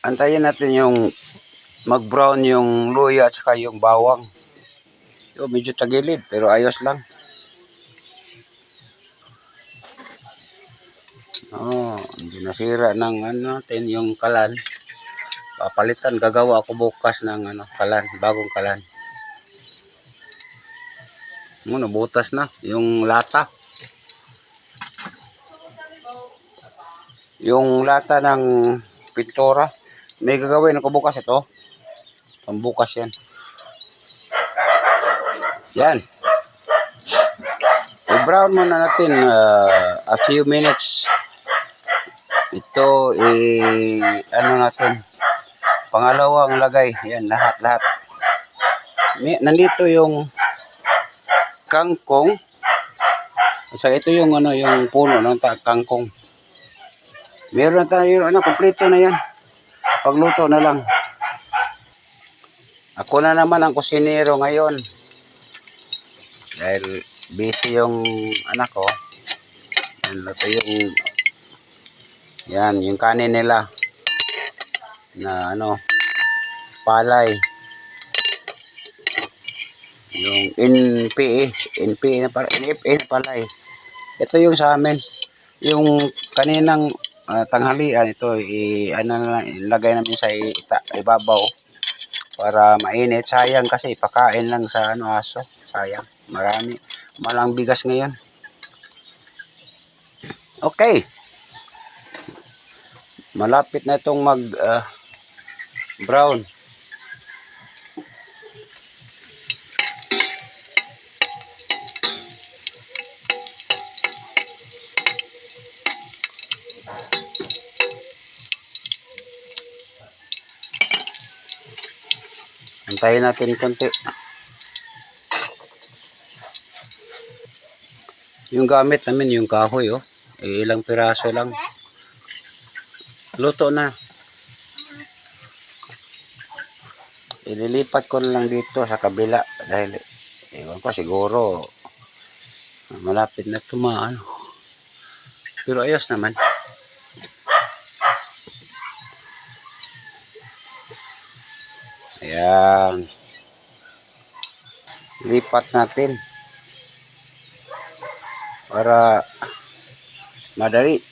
Antayin natin yung mag-brown yung luya at saka yung bawang. Yo, medyo tagilid pero ayos lang. Oh, hindi nasira ng natin yung kalan. Papalitan, gagawa ako bukas ng kalan, bagong kalan. Butas na yung lata. Yung lata ng pintura. May gagawin ako bukas ito. Pambukas yan. Yan. I-brown muna natin a few minutes. Ito natin. Pangalawang lagay. Yan, lahat. Nandito yung kangkong. So ito yung yung puno ng kangkong. Meron na tayo kompleto na yan. Pagluto na lang. Ako na naman ang kusinero ngayon. Dahil busy yung anak ko. Ito yung kanin nila na palay. Yung NPA na palay. Ito yung sa amin. Yung kaninang tanghalian ito ilagay namin sa ibabaw para mainit. Sayang kasi ipakain lang sa aso. Sayang. Marami. Malang bigas ngayon. Okay. Malapit na itong brown. Antayin natin konti. Yung gamit namin yung kahoy ilang piraso lang. Luto na. Ililipat ko na lang dito sa kabila dahil ewan ko siguro malapit na tumaan. Pero ayos naman. Ayan. Lipat natin para madali.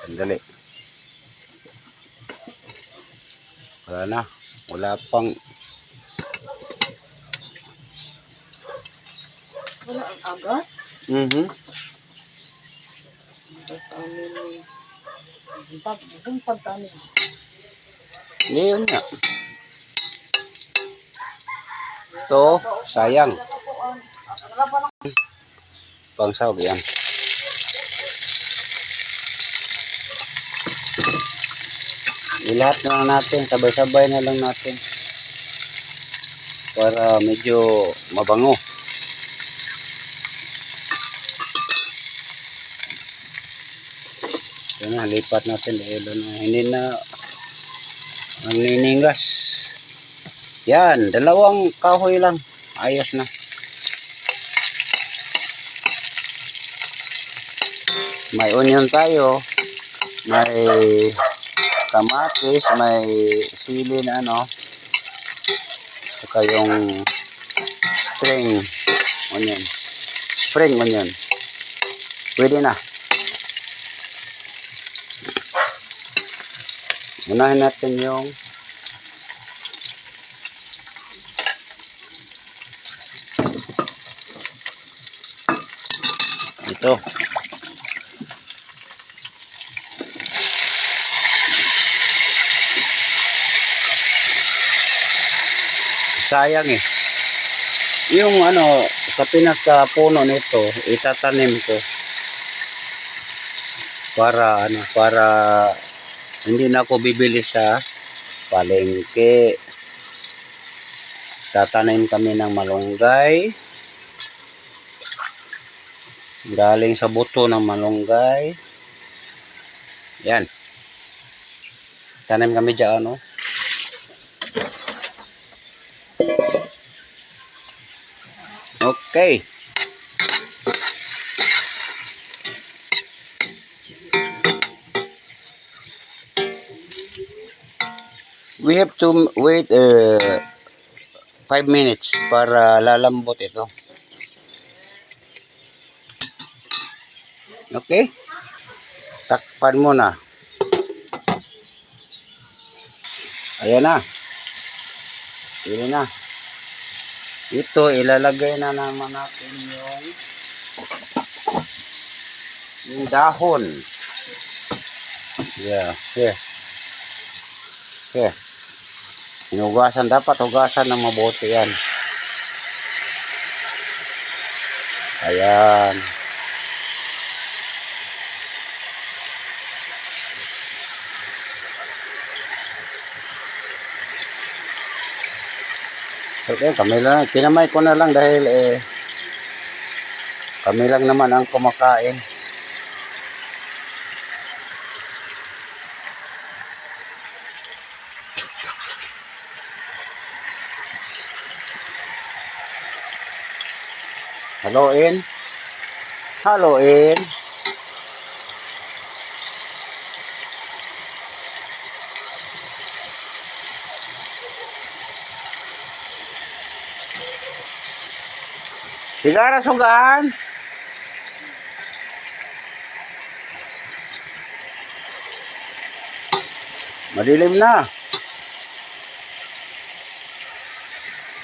Sandali. Wala na. Wala pang. Wala ang agas? Ngayon nga. Ito, sayang. Pangsawag yan. Ilahat na lang natin. Sabay-sabay na lang natin. Para medyo mabango. Ito na, lipat natin. Hindi na ang niningas. Yan, dalawang kahoy lang. Ayos na. May onion tayo. May kamatis, may sili na saka yung spring onion. Pwede na. Unahin natin yung ito. Sayang yung sa pinakapuno nito itatanim ko para hindi na ako bibili sa palengke. Tatanim kami ng malunggay galing sa buto ng malunggay. Yan, tanim kami dyan Okay. We have to wait 5 minutes para lalambot ito. Okay? Takpan mo na. Ayan na. Pili na. Ito, ilalagay na naman natin yung dahon. Yeah, here. Here. Hinugasan, dapat hugasan ng mabuti yan. Ayan. Okay, kami lang. Kinamay ko na lang dahil kami lang naman ang kumakain. Haluin. Haluin. Sigara sugaan. Madilim na.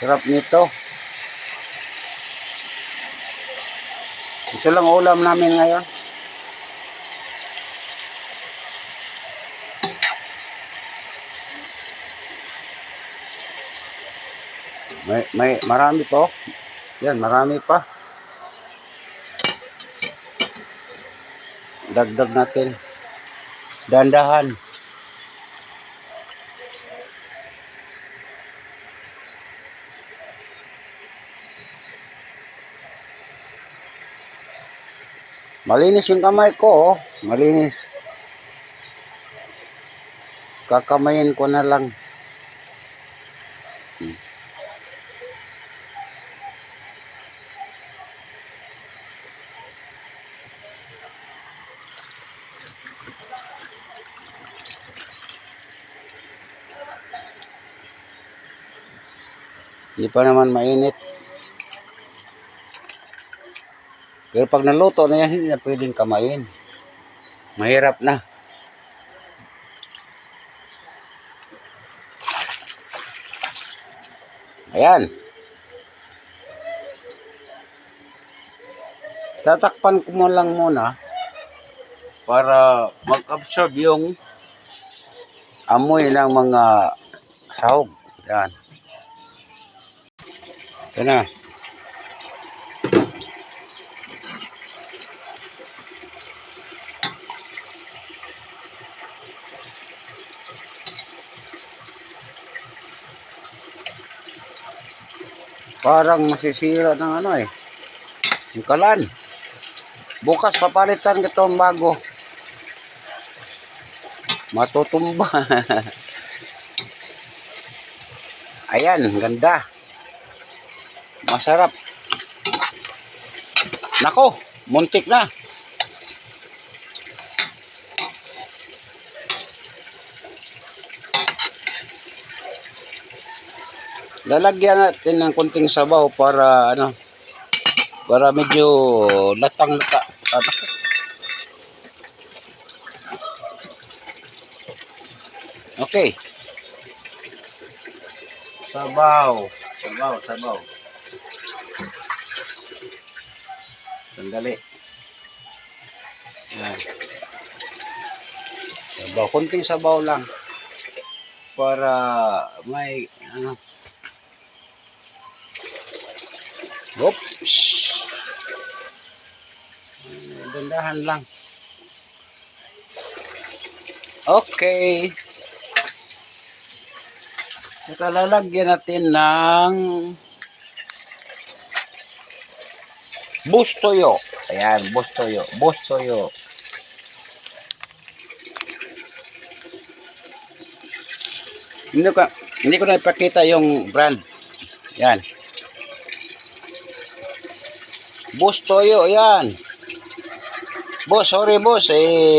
Sarap nito. Ito lang ulam namin ngayon. May marami to. Yan, marami pa. Dagdag natin. Dandahan. Malinis yung kamay ko, oh. Malinis. Kakamayin ko na lang. Hindi pa naman mainit. Pero pag naluto na yan, hindi na pwedeng kamayin. Mahirap na. Ayan. Tatakpan ko mo lang muna para mag-absorb yung amoy ng mga sahog. Ayan. Ito na. Parang masisira ng ano eh. Yung kalan. Bukas papalitan ko itong bago. Matutumba. Ayan, ganda. Masarap. Nako, muntik na. Lalagyan natin ng konting sabaw para ano, para medyo latang-lata. Okay. Sabaw. Sabaw. Sandali. Yan. Sabaw. Konting sabaw lang. Para may ano. Oops. Dandahan lang. Okay. Saka lalagyan natin ng bustoyo. Ayan, bustoyo. Bustoyo. Hindi ko na ipakita yung brand. Yan. Bustoyo, yan. Boss, sorry boss.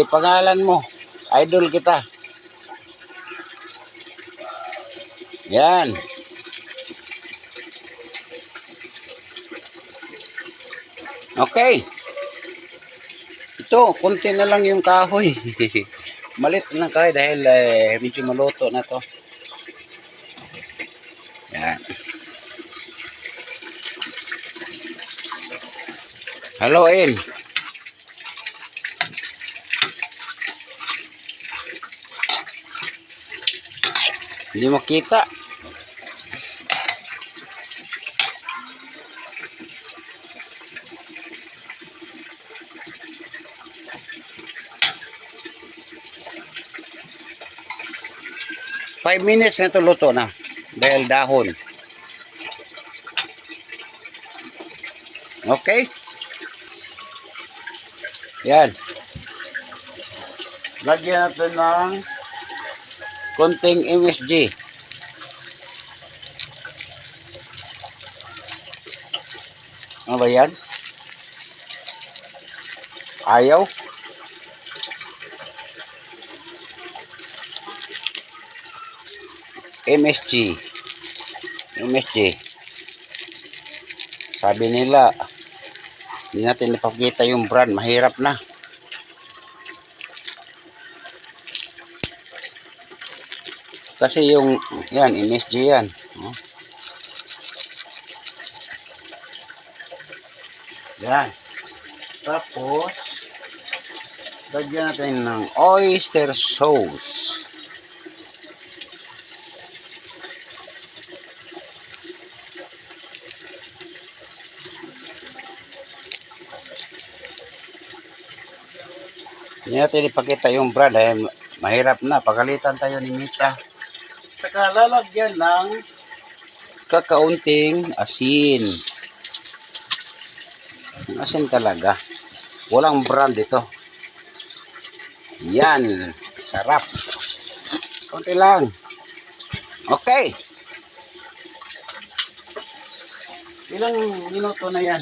Pangalan mo. Idol kita. Yan. Okay. Ito, konti na lang yung kahoy. Malit na lang kahoy dahil medyo maluto na to. Yan. Haluin. Hindi makita. Five minutes na ito luto na. Dahil dahon. Okay? Yan. Lagyan natin ng konting MSG. Ano ba yan? Ayaw? MSG. MSG. Sabi nila, hindi natin ipakita yung brand. Mahirap na. Kasi yung, yan, MSG yan. Yan. Tapos, lagyan natin ng oyster sauce. Hindi natin ipakita yung brand dahil mahirap na. Pagalitan tayo ni Mita. Saka lalagyan ng kakaunting asin. Asin talaga. Walang brand ito. Yan. Sarap. Kunti lang. Okay. Ilang minuto na yan.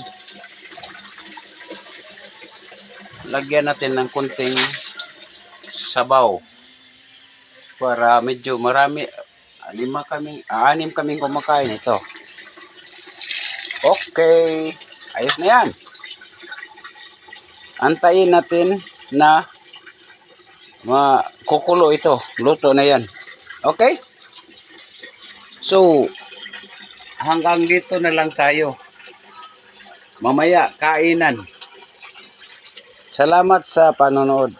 Lagyan natin ng kunting sabaw. Para medyo marami. Anim kaming kumakain ito. Okay. Ayos na yan. Antayin natin na kukulo ito. Luto na yan. Okay? So, hanggang dito na lang tayo. Mamaya, kainan. Salamat sa panonood.